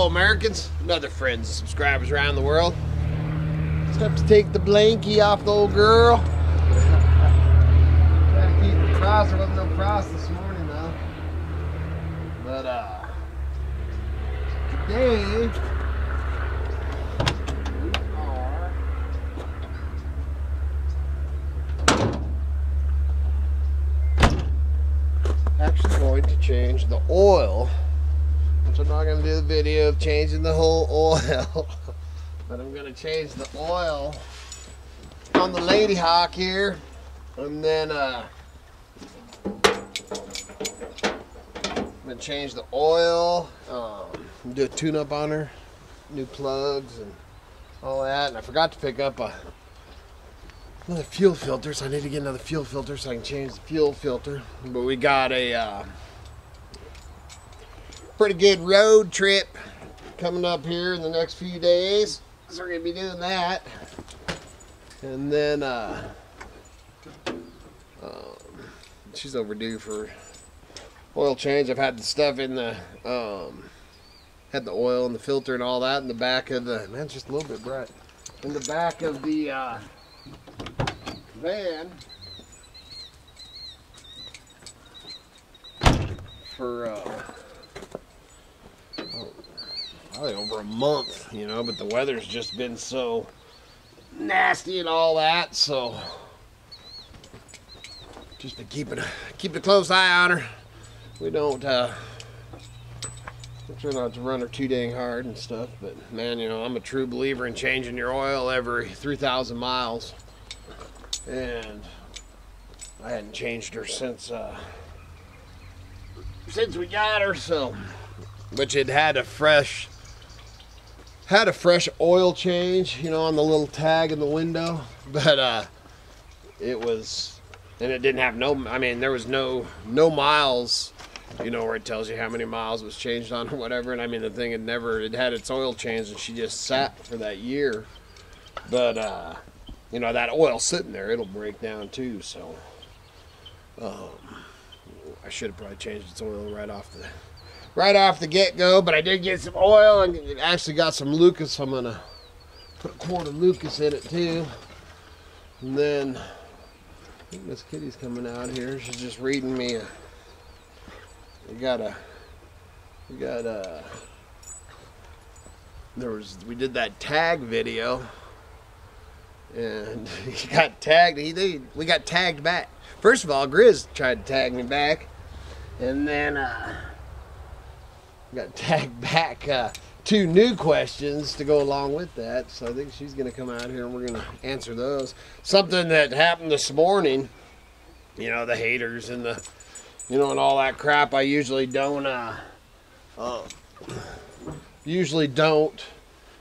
Hello, Americans, and other friends and subscribers around the world. Just have to take the blankie off the old girl. Trying to keep the frost. There wasn't no frost this morning, though. But, today, we are actually going to change the oil. I'm not going to do the video of changing the whole oil, but I'm going to change the oil on the Lady Hawk here, and then I'm going to change the oil, do a tune-up on her, new plugs and all that. And I forgot to pick up another fuel filter, so I need to get another fuel filter so I can change the fuel filter. But we got a pretty good road trip coming up here in the next few days, so we're gonna be doing that. And then she's overdue for oil change. I've had the stuff in the had the oil and the filter and all that in the back of the, man, it's just a little bit bright, in the back of the van for probably over a month, you know, but the weather's just been so nasty and all that, so just been keeping a close eye on her. We don't try not to run her too dang hard and stuff, but man, you know, I'm a true believer in changing your oil every 3,000 miles, and I hadn't changed her since we got her, so, which it had a fresh oil change, you know, on the little tag in the window, but it was, and it didn't have no, I mean, there was no miles, you know, where it tells you how many miles was changed on or whatever. And I mean, the thing it had its oil changed, and she just sat for that year. But you know, that oil sitting there, it'll break down too, so I should have probably changed its oil right off the get-go, but I did get some oil, and it actually got some Lucas. I'm gonna put a quart of Lucas in it too. And then I think Miss Kitty's coming out here. She's just reading me we did that tag video, and he got tagged. We got tagged back. First of all, Grizz tried to tag me back, and then got tagged back 2 new questions to go along with that. So I think she's gonna come out here and we're gonna answer those. Something that happened this morning, you know, the haters and the, you know, and all that crap. I usually don't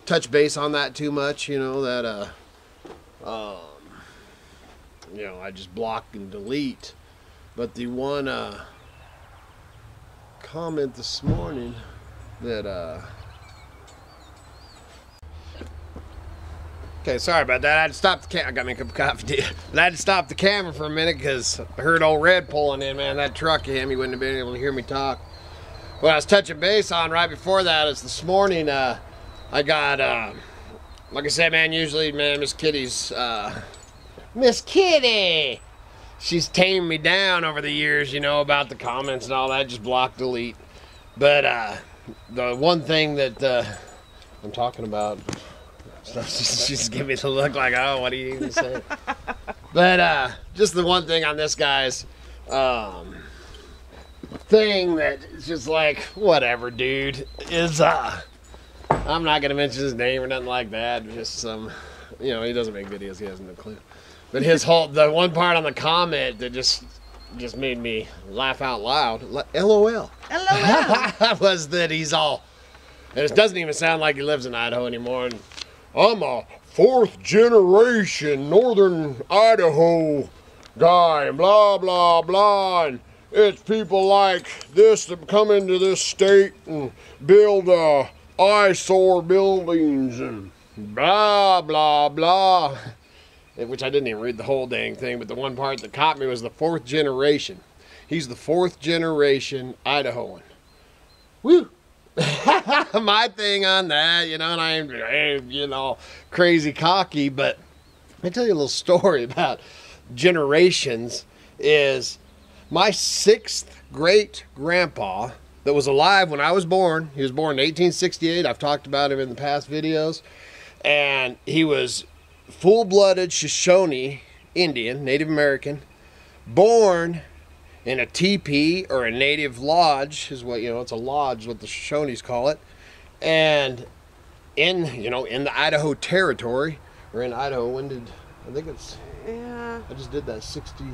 touch base on that too much, you know, that you know, I just block and delete. But the one comment this morning that okay, sorry about that. I had to stop the camera. I got me a cup of coffee. I had to stop the camera for a minute because I heard old Red pulling in, man. That truck of him, he wouldn't have been able to hear me talk. What I was touching base on right before that is this morning, I got, like I said, man, usually, man, Miss Kitty's, Miss Kitty! She's tamed me down over the years, you know, about the comments and all that, just block, delete. But, the one thing that, I'm talking about, she's giving me the look like, oh, what do you even say? But just the one thing on this guy's thing that is just like, whatever, dude, is I'm not gonna mention his name or nothing like that. Just some, you know, he doesn't make videos, he has no clue. But his the one part on the comment that just made me laugh out loud, LOL. LOL. Was that he's all, and it doesn't even sound like he lives in Idaho anymore. And I'm a 4th generation northern Idaho guy, and blah, blah, blah. And it's people like this that come into this state and build eyesore buildings and blah, blah, blah. Which I didn't even read the whole dang thing, but the one part that caught me was the 4th generation. He's the 4th generation Idahoan. Woo! my thing on that, you know, and I ain't, you know, crazy cocky, but I tell you a little story about generations. Is my 6th great grandpa that was alive when I was born. He was born in 1868. I've talked about him in the past videos. And he was full-blooded Shoshone Indian, Native American, born in a teepee or a native lodge, is what, you know, it's a lodge, what the Shoshones call it. And in, you know, in the Idaho territory, or in Idaho, when did, I think it's, yeah, I just did that 60,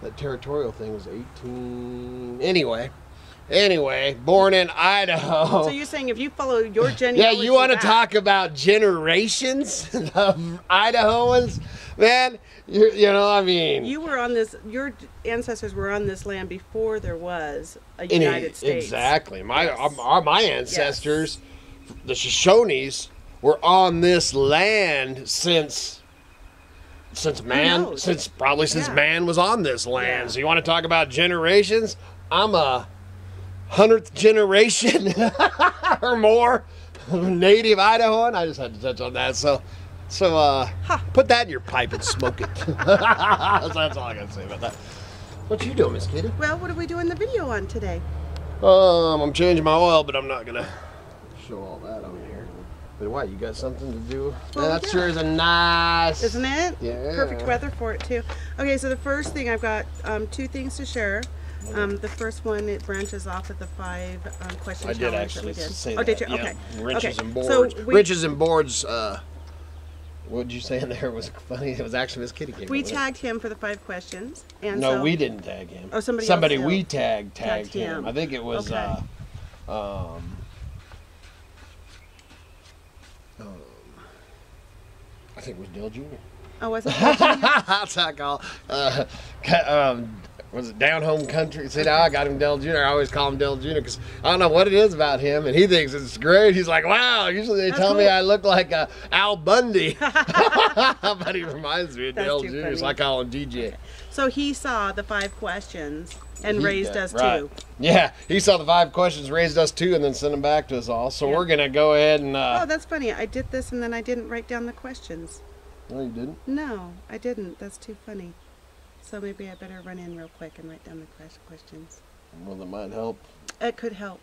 that territorial thing was 18, anyway, born in Idaho. So you're saying if you follow your Yeah, genealogy, you want to talk about generations of Idahoans? Man, you know, I mean... You were on this, your ancestors were on this land before there was a United States. Exactly. My ancestors, the Shoshones, were on this land since man was on this land. Yeah. So you want to talk about generations? I'm a 100th generation or more native Idahoan. I just had to touch on that. So put that in your pipe and smoke it. That's all I got to say about that. What you doing, Miss Kitty? Well, what are we doing the video on today? I'm changing my oil, but I'm not gonna show all that on here. But why, you got something to do? Well, that yeah. sure is a nice... Isn't it? Yeah. Perfect weather for it, too. Okay, so the first thing, I've got 2 things to share. The first one, it branches off of the 5 question challenge. I did actually say that. Oh, did you? Yeah. Okay. Wrenches and boards. So Wrenches and boards, what did you say in there? Was funny. It was actually Miss Kitty came we up with tagged him for the 5 questions. And no, so, we didn't tag him. Oh, somebody else we did. tagged him. I think it was, okay. I think it was Dale Jr. Oh, was it? Jr.? That's how I call was it Down Home Country? See, now I got him Dale Jr. I always call him Dale Jr. because I don't know what it is about him, and he thinks it's great. He's like, wow, usually they tell me I look like Al Bundy. But he reminds me of Dale Jr., so I call him DJ. Okay. So he saw the 5 questions and raised us 2. Yeah, he saw the 5 questions, raised us 2, and then sent them back to us all. So we're going to go ahead and... oh, that's funny. I did this, and then I didn't write down the questions. No, you didn't? No, I didn't. That's too funny. So maybe I better run in real quick and write down the questions. Well, that might help. It could help.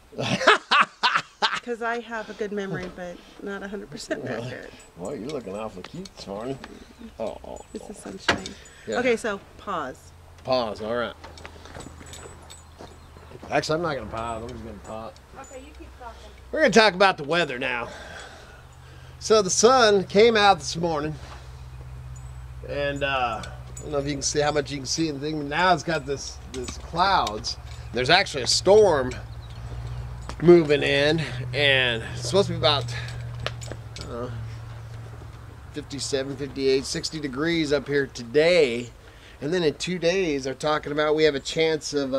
Because I have a good memory, but not 100% accurate. Well, you're looking awfully cute this morning. Oh. It's the sunshine. Yeah. Okay, so pause. Pause, all right. Actually, I'm not going to pause. I'm just going to pause. Okay, you keep talking. We're going to talk about the weather now. So the sun came out this morning, and I don't know if you can see how much you can see in the thing, but now it's got this clouds. There's actually a storm moving in, and it's supposed to be about 57, 58, 60 degrees up here today. And then in 2 days, they're talking about we have a chance of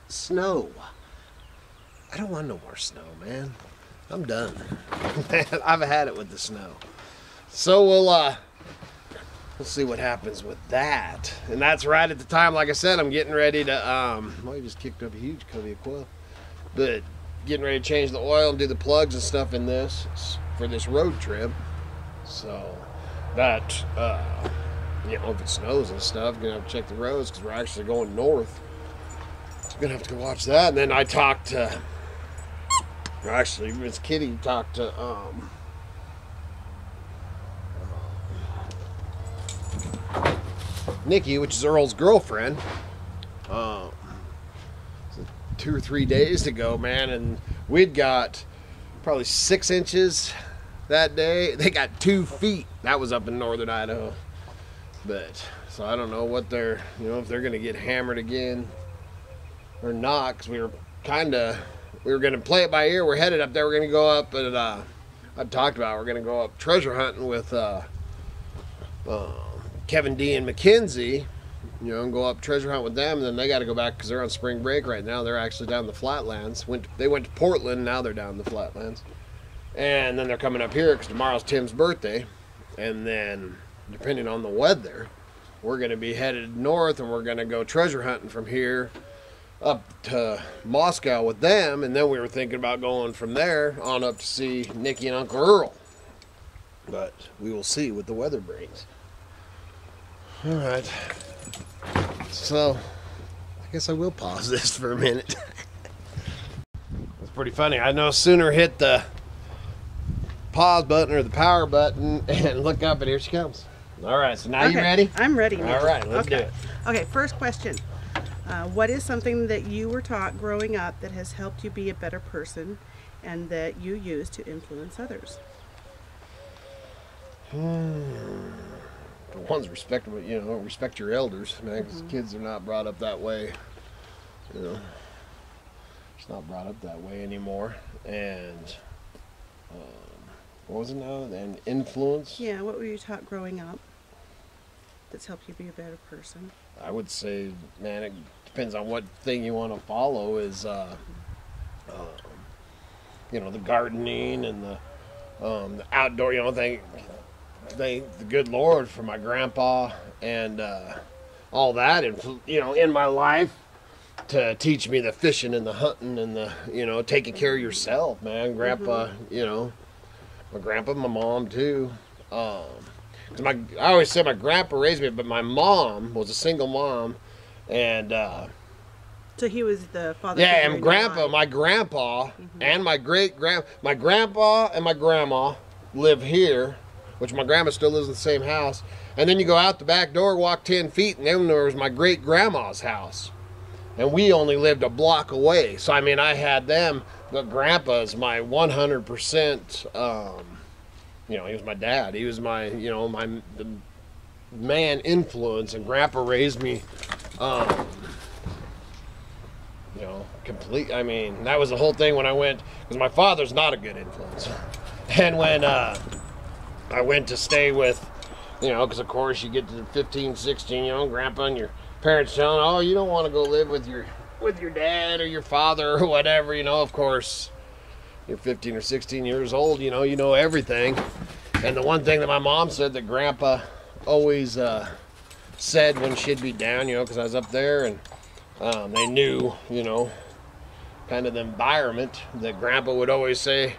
snow. I don't want no more snow, man. I'm done. I've had it with the snow. So we'll see what happens with that. And that's right at the time, like I said, I'm getting ready to, well, you just kicked up a huge covey of coil. But getting ready to change the oil and do the plugs and stuff in this for this road trip. So that, you know, if it snows and stuff, I'm gonna have to check the roads because we're actually going north. So I'm gonna have to go watch that. And then I talked to, actually, Miss Kitty talked to, Nikki, which is Earl's girlfriend, 2 or 3 days ago, man, and we'd got probably 6 inches that day. They got 2 feet. That was up in northern Idaho. But so I don't know what they're, you know, if they're gonna get hammered again or not, because we were gonna play it by ear. We're headed up there. We're gonna go up, and I talked about we're gonna go up treasure hunting with Kevin D and Mackenzie, you know, and go up treasure hunt with them, and then they got to go back because they're on spring break right now. They're actually down the flatlands. They went to Portland, now they're down the flatlands, and then they're coming up here because tomorrow's Tim's birthday, and then depending on the weather, we're going to be headed north, and we're going to go treasure hunting from here up to Moscow with them, and then we were thinking about going from there on up to see Nikki and Uncle Earl. But we will see what the weather brings. All right. So, I guess I will pause this for a minute. It's pretty funny. I no sooner hit the pause button or the power button and look up, and here she comes. All right, so now you ready? I'm ready now. All right, let's do it. Okay, first question. What is something that you were taught growing up that has helped you be a better person and that you use to influence others? One's respect your elders, man, because kids are not brought up that way. It's not brought up that way anymore. And what was it now? And influence? Yeah, what were you taught growing up that's helped you be a better person? I would say, man, it depends on what thing you want to follow. Is the gardening and the outdoor, thank the good Lord for my grandpa and all that, and in my life to teach me the fishing and the hunting and the taking care of yourself, man. Grandpa, my grandpa, my mom too. I always say my grandpa raised me, but my mom was a single mom, and so he was the father. Yeah, and my grandpa, and my grandpa and my grandma live here, which my grandma still lives in the same house. And then you go out the back door, walk 10 feet, and then there was my great grandma's house, and we only lived a block away. So I mean, I had them, but grandpa's my 100%. He was my dad. He was my, the man influence, and grandpa raised me, complete. I mean, that was the whole thing when I went, because my father's not a good influence. And when I went to stay with, because of course you get to 15, 16, grandpa and your parents telling, oh, you don't want to go live with your dad or your father or whatever, of course. You're 15 or 16 years old, you know everything. And the one thing that my mom said that grandpa always said when she'd be down, because I was up there, and they knew, kind of the environment, that grandpa would always say,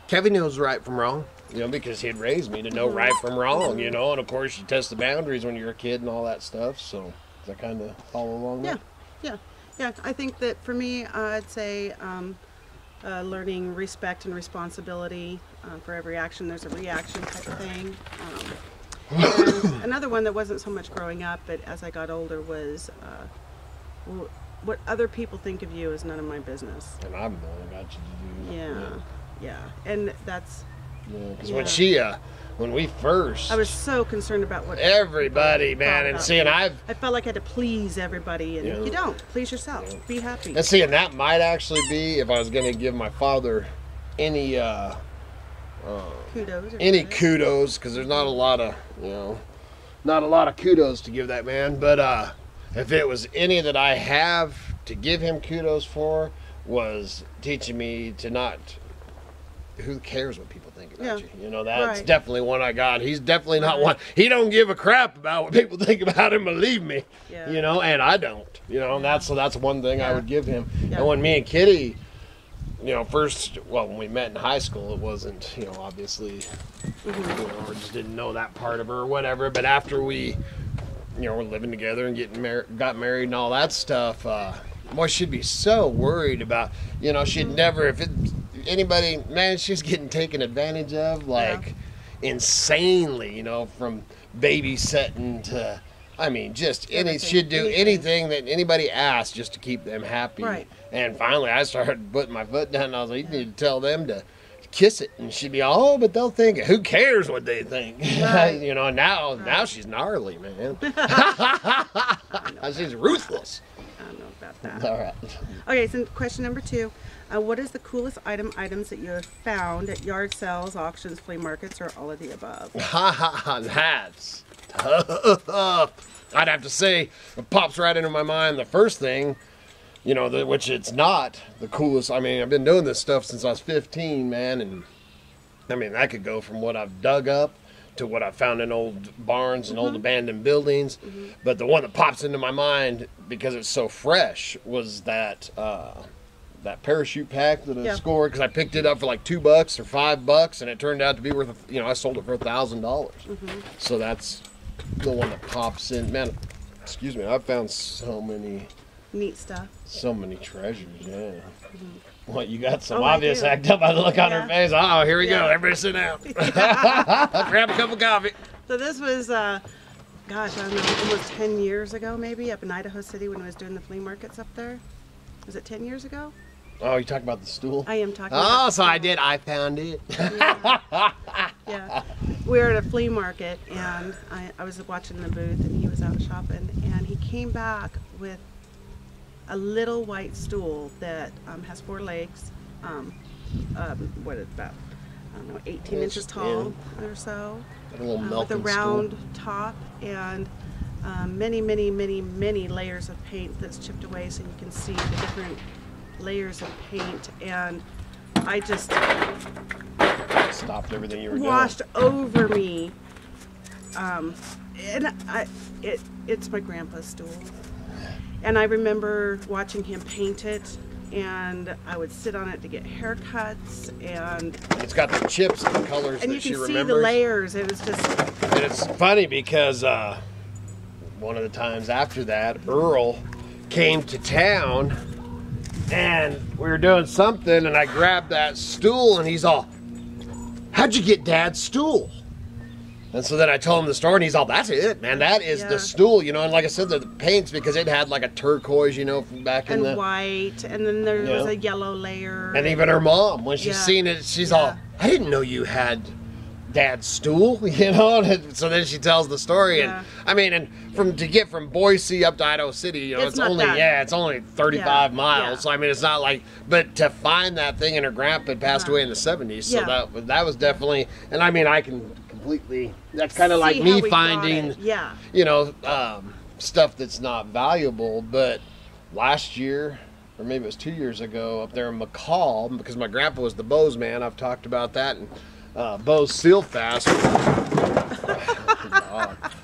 Kevin knows right from wrong, because he'd raised me to know right from wrong, and of course you test the boundaries when you're a kid and all that stuff. So does that kind of follow along there? Yeah. I think that for me, I'd say learning respect and responsibility. For every action, there's a reaction type of thing. And another one that wasn't so much growing up, but as I got older, was what other people think of you is none of my business. And I've only got you to do. Yeah. And that's... Because when we first... I was so concerned about what... Everybody, man, and seeing I felt like I had to please everybody, and you don't. Please yourself. Be happy. And seeing that might actually be, if I was going to give my father any... kudos, because there's not a lot of kudos to give that man, but if it was any that I have to give him kudos for, was teaching me to not, who cares what people think about you, that's right. Definitely one I got. He's definitely not one, he don't give a crap about what people think about him, believe me, and I don't, and that's one thing I would give him. And when me and Kitty, when we met in high school, it wasn't, obviously, or just didn't know that part of her or whatever. But after we, were living together and got married and all that stuff, boy, she'd be so worried about, she'd never, anybody, man, she's getting taken advantage of, insanely, from babysitting to, she'd do anything that anybody asked just to keep them happy. Right. And finally, I started putting my foot down, and I was like, you need to tell them to kiss it. And she'd be, oh, but they'll think it. Who cares what they think? Right. Now she's gnarly, man. She's ruthless. I don't know about that. All right. Okay, so question number 2. What is the coolest items that you have found at yard sales, auctions, flea markets, or all of the above? That's tough. I'd have to say, it pops right into my mind. The first thing, which it's not the coolest. I've been doing this stuff since I was 15, man, and that could go from what I've dug up to what I found in old barns and old abandoned buildings. But the one that pops into my mind because it's so fresh was that that parachute pack that I scored, because I picked it up for like $2 or $5, and it turned out to be worth, I sold it for $1,000. So that's the one that pops in. Man, excuse me, I've found so many neat stuff. So many treasures, yeah. What, you got some obvious act up by the look on her face? Oh, here we go. Everybody sit down. Grab a cup of coffee. So this was, gosh, I don't know, almost 10 years ago maybe, up in Idaho City when I was doing the flea markets up there. Was it 10 years ago? Oh, you talking about the stool? I am talking about the stool. I found it. Yeah. We were at a flea market, and I was watching the booth, and he was out shopping, and he came back with a little white stool that has 4 legs. What is about, I don't know, 18 inches tall or so. A little with a round top, and many, many, many, many layers of paint that's chipped away, so you can see the different layers of paint. And I just stopped everything you were washed over me. And it's my grandpa's stool. And I remember watching him paint it, and I would sit on it to get haircuts, and it's got the chips and the colors and that she you can remembers. see the layers. It was just. And it's funny because one of the times after that, Earl came to town, and we were doing something, and I grabbed that stool, and he's all, "How'd you get Dad's stool?" And so then I told him the story, and he's all, "That's it, man. That is the stool, And like I said, the paints, because it had like a turquoise, from back in the... And white, and then there was a yellow layer. And even her mom, when she's seen it, she's all, "I didn't know you had Dad's stool," And so then she tells the story, and I mean, and to get from Boise up to Idaho City, it's only 35 miles. So I mean, it's not like, but to find that thing, and her grandpa had passed away in the 70s, so that was definitely, and I mean, I can completely, that's kind of like me finding, stuff that's not valuable. But last year, or maybe it was 2 years ago, up there in McCall, because my grandpa was the Bose man, I've talked about that, and Bose Seal Fast,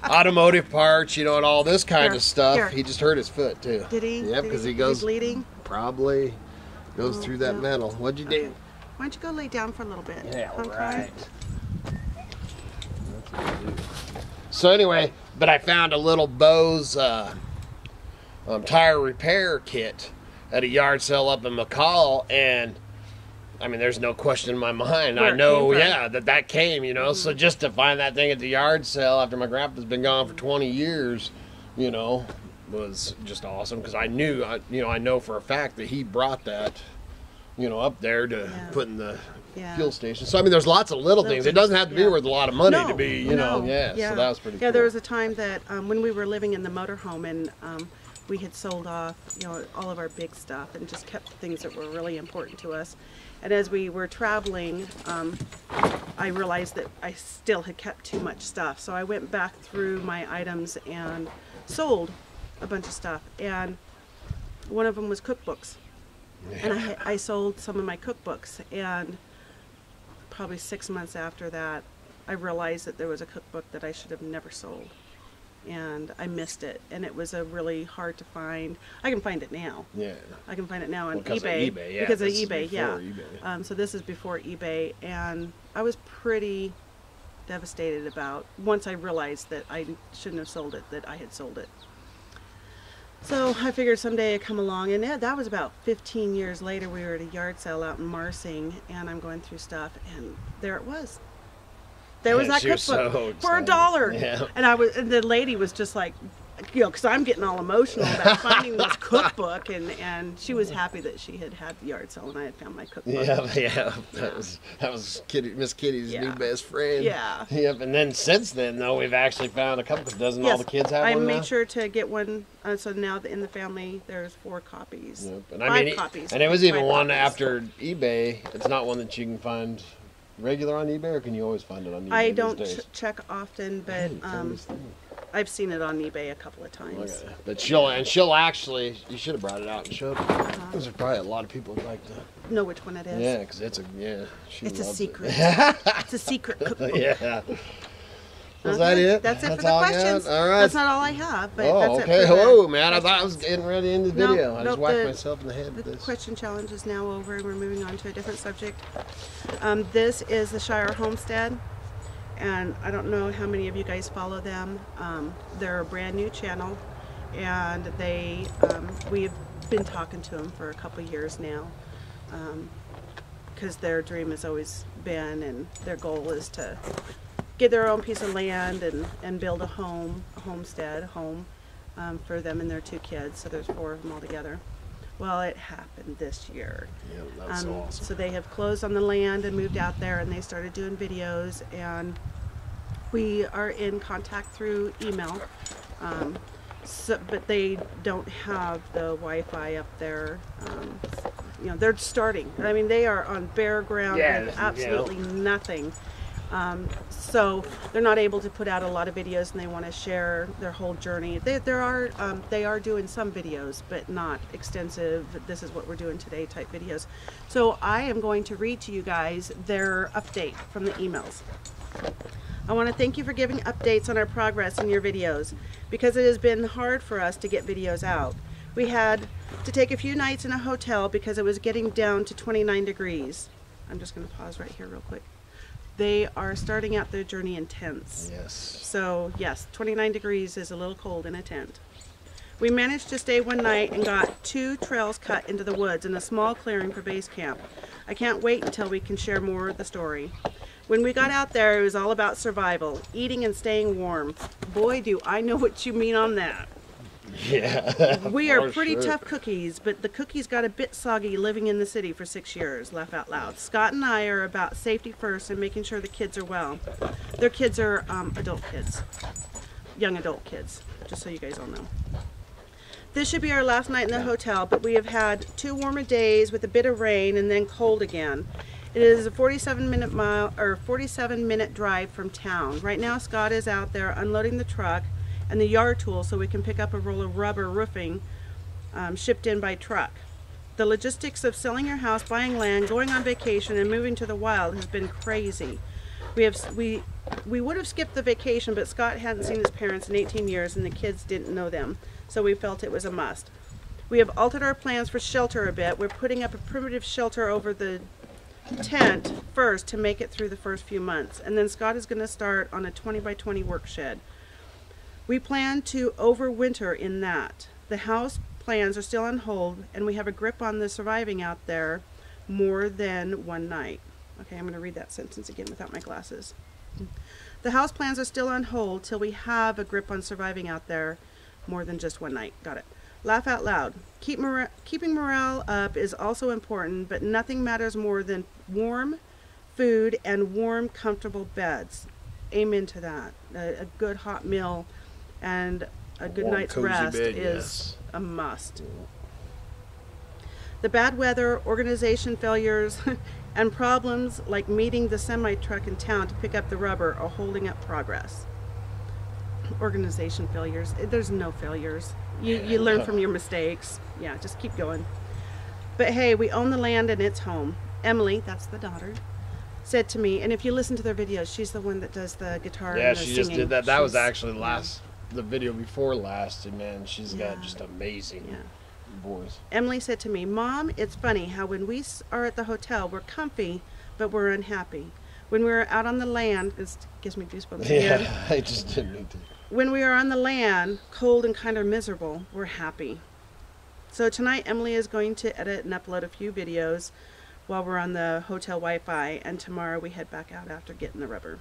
automotive parts, and all this kind of stuff. Here. He just hurt his foot too. Did he? Yep, because he goes bleeding. Probably goes through that metal. What'd you do? Why don't you go lay down for a little bit? Yeah, right. So anyway, but I found a little Bose tire repair kit at a yard sale up in McCall, and I mean, there's no question in my mind. I know, that came, So just to find that thing at the yard sale after my grandpa's been gone for 20 years, was just awesome, because I knew, I know for a fact that he brought that, up there to put in the fuel station. So I mean, there's lots of little things. It doesn't have to be worth a lot of money to be, So that was pretty cool. Yeah, there was a time that when we were living in the motorhome, and we had sold off, all of our big stuff, and just kept things that were really important to us. And as we were traveling, I realized that I still had kept too much stuff. So I went back through my items and sold a bunch of stuff. And one of them was cookbooks. And I sold some of my cookbooks. And probably 6 months after that, I realized that there was a cookbook that I should have never sold. And I missed it, and it was a really hard to find. I can find it now. Yeah, I can find it now on eBay. Because of eBay, so this is before eBay, and I was pretty devastated about, once I realized that I shouldn't have sold it, that I had sold it. So I figured someday I'd come along, and that was about 15 years later. We were at a yard sale out in Marsing, and I'm going through stuff, and there it was. There was that cookbook for $1. And the lady was just like, because I'm getting all emotional about finding this cookbook, and she was happy that she had the yard sale and I had found my cookbook. That was Miss Kitty's new best friend. Yep. And then since then, though, we've actually found a couple. Doesn't all the kids have one now? I made sure to get one. So now in the family, there's 4 copies. Yep. And 5 copies. And it was even one after eBay. It's not one that you can find regular on eBay, or can you always find it on eBay? I don't check often, but I've seen it on eBay a couple of times. Okay. But she'll actually, you should have brought it out and showed her. There's probably a lot of people who'd like to know which one it is. Yeah, because it's a secret. It's a secret cookbook. Was that it? That's it for That's the all you questions. had? All right. That's not all I have, but Oh, that's okay. it for the Hello, man. I thought I was questions. getting ready into the Nope, video. I just nope, whacked myself in the head with The this. question challenge is now over, and we're moving on to a different subject. This is the Shire Homestead, and I don't know how many of you guys follow them. They're a brand new channel, and they we've been talking to them for a couple years now, because their dream has always been, and their goal is to get their own piece of land and build a home, a homestead, a home for them and their 2 kids. So there's 4 of them all together. Well, it happened this year. Yeah, that's so awesome. So they have closed on the land and moved out there, and they started doing videos, and we are in contact through email. But they don't have the Wi-Fi up there. You know, they're starting. I mean, they are on bare ground with absolutely nothing. So they're not able to put out a lot of videos, and they want to share their whole journey. They are doing some videos, but not extensive. This is what we're doing today type videos. So I am going to read to you guys their update from the emails. I want to thank you for giving updates on our progress in your videos, because it has been hard for us to get videos out. We had to take a few nights in a hotel because it was getting down to 29 degrees. I'm just going to pause right here real quick. They are starting out their journey in tents. Yes. So yes, 29 degrees is a little cold in a tent. We managed to stay one night and got 2 trails cut into the woods and a small clearing for base camp. I can't wait until we can share more of the story. When we got out there, it was all about survival, eating and staying warm. Boy, do I know what you mean on that. Yeah. We are pretty tough cookies, but the cookies got a bit soggy living in the city for 6 years. Laugh out loud. Scott and I are about safety first and making sure the kids are well. Their kids are adult kids, young adult kids, just so you guys all know. This should be our last night in the hotel, but we have had 2 warmer days with a bit of rain and then cold again. It is a 47-minute drive from town. Right now, Scott is out there unloading the truck and the yard tool so we can pick up a roll of rubber roofing shipped in by truck. The logistics of selling your house, buying land, going on vacation, and moving to the wild has been crazy. We would have skipped the vacation, but Scott hadn't seen his parents in 18 years and the kids didn't know them, so we felt it was a must. We have altered our plans for shelter a bit. We're putting up a primitive shelter over the tent first to make it through the first few months, and then Scott is going to start on a 20 by 20 work shed. We plan to overwinter in that. The house plans are still on hold, and we have a grip on the surviving out there more than one night. Okay, I'm going to read that sentence again without my glasses. The house plans are still on hold till we have a grip on surviving out there more than just one night. Got it. Laugh out loud. Keeping morale up is also important, but nothing matters more than warm food and warm, comfortable beds. Amen to that. A good hot meal and a good night's rest is a must. The bad weather, organization failures, and problems like meeting the semi-truck in town to pick up the rubber are holding up progress. Organization failures. There's no failures. You learn from your mistakes. Yeah, just keep going. But hey, we own the land and it's home. Emily, that's the daughter, said to me, and if you listen to their videos, she's the one that does the guitar and the singing. Yeah, she just did that. That was actually the video before last, and man, she's got just amazing voice. Emily said to me, Mom, it's funny how when we are at the hotel, we're comfy, but we're unhappy. When we're out on the land, it gives me goosebumps again. Yeah, I just didn't need to. When we are on the land, cold and kind of miserable, we're happy. So tonight, Emily is going to edit and upload a few videos while we're on the hotel Wi-Fi, and tomorrow we head back out after getting the rubber.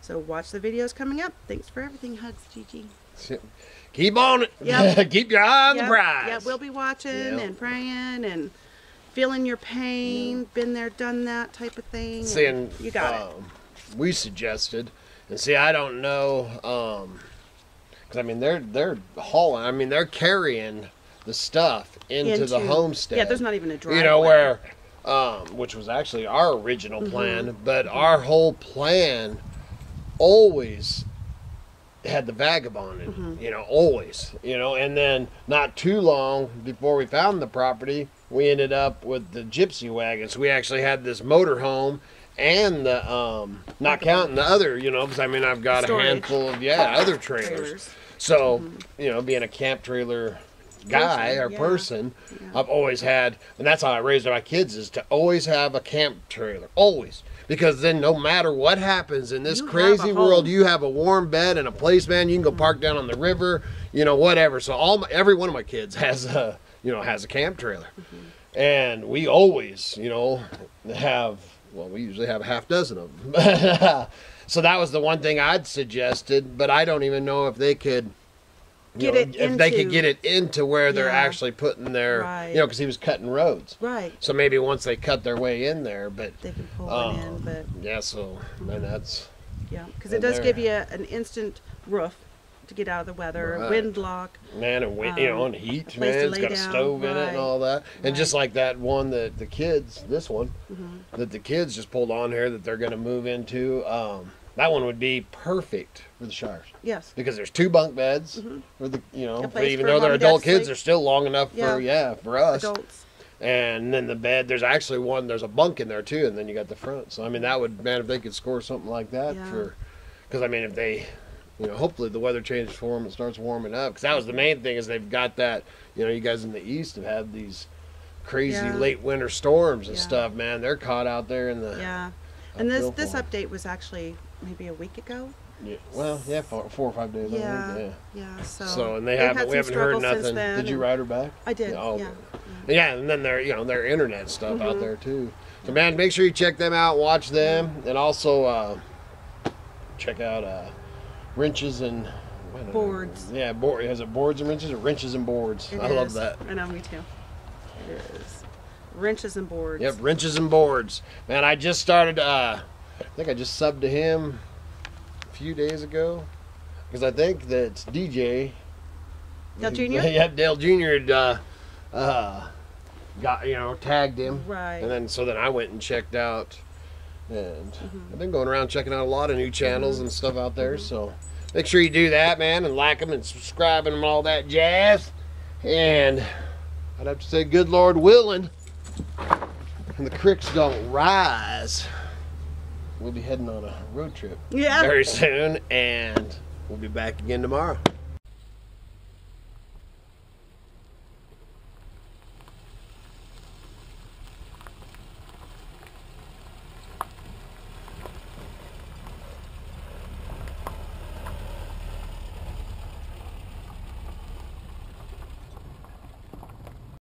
So watch the videos coming up. Thanks for everything. Hugs, Gigi. Keep on it. Yep. Keep your eye on the prize. Yeah, we'll be watching and praying and feeling your pain. Been there, done that type of thing. Seeing, you got it. We suggested, and see, I don't know, because I mean they're hauling. I mean they're carrying the stuff into the homestead. Yeah, there's not even a driveway. You know where, which was actually our original plan, but our whole plan always had the vagabond in, you know, always, you know, and then not too long before we found the property, we ended up with the gypsy wagon. So we actually had this motorhome and the not counting the other, you know, because I mean I've got Storage. a handful of other trailers. So you know, being a camp trailer guy or person, I've always had, and that's how I raised my kids, is to always have a camp trailer, always. Because then no matter what happens in this crazy world, you have a warm bed and a place, man. You can go park down on the river, you know, whatever. So every one of my kids has a, you know, has a camp trailer. And we always, you know, have, well, we usually have a half dozen of them. So that was the one thing I'd suggested, but I don't even know if they could if they could get it into where they're actually putting their, you know, because he was cutting roads. Right. So maybe once they cut their way in there, but they can pull it in, but yeah. So and that's because it does give you an instant roof to get out of the weather, a wind lock, man, and you know, and heat, man. It's got a stove in it and all that, and just like that one that the kids, this one that the kids just pulled on here that they're going to move into. That one would be perfect for the Shires. Yes. Because there's 2 bunk beds for the, you know, even though mom they're and dad adult to kids, sleep. they're still long enough for, for us. Adults. And then the bed, there's actually one, there's a bunk in there too, and then you got the front. So, I mean, that would, man, if they could score something like that because, I mean, if they, you know, hopefully the weather changes for them and starts warming up. Because that was the main thing, is they've got that, you know, you guys in the East have had these crazy late winter storms and stuff, man. They're caught out there in the... Yeah. And this update was actually maybe a week ago. Yeah, well, 4 or 5 days. Yeah. So and we haven't heard nothing. Did you write her back? I did. Yeah, and then their internet stuff out there too. So man, make sure you check them out, watch them, and also check out Wrenches and Boards. Yeah, is it Boards and Wrenches or Wrenches and Boards? I love that. I know, me too. It is. Wrenches and Boards. Yep, Wrenches and Boards. Man, I just started, I think I just subbed to him a few days ago. Because I think that DJ... Dale Jr.? Yeah, Dale Jr. had got, you know, tagged him. Right. And then I went and checked out. And I've been going around checking out a lot of new channels and stuff out there. So make sure you do that, man, and like them and subscribe them and all that jazz. And I'd have to say, good Lord willing, and the creeks don't rise, we'll be heading on a road trip very soon, and we'll be back again tomorrow.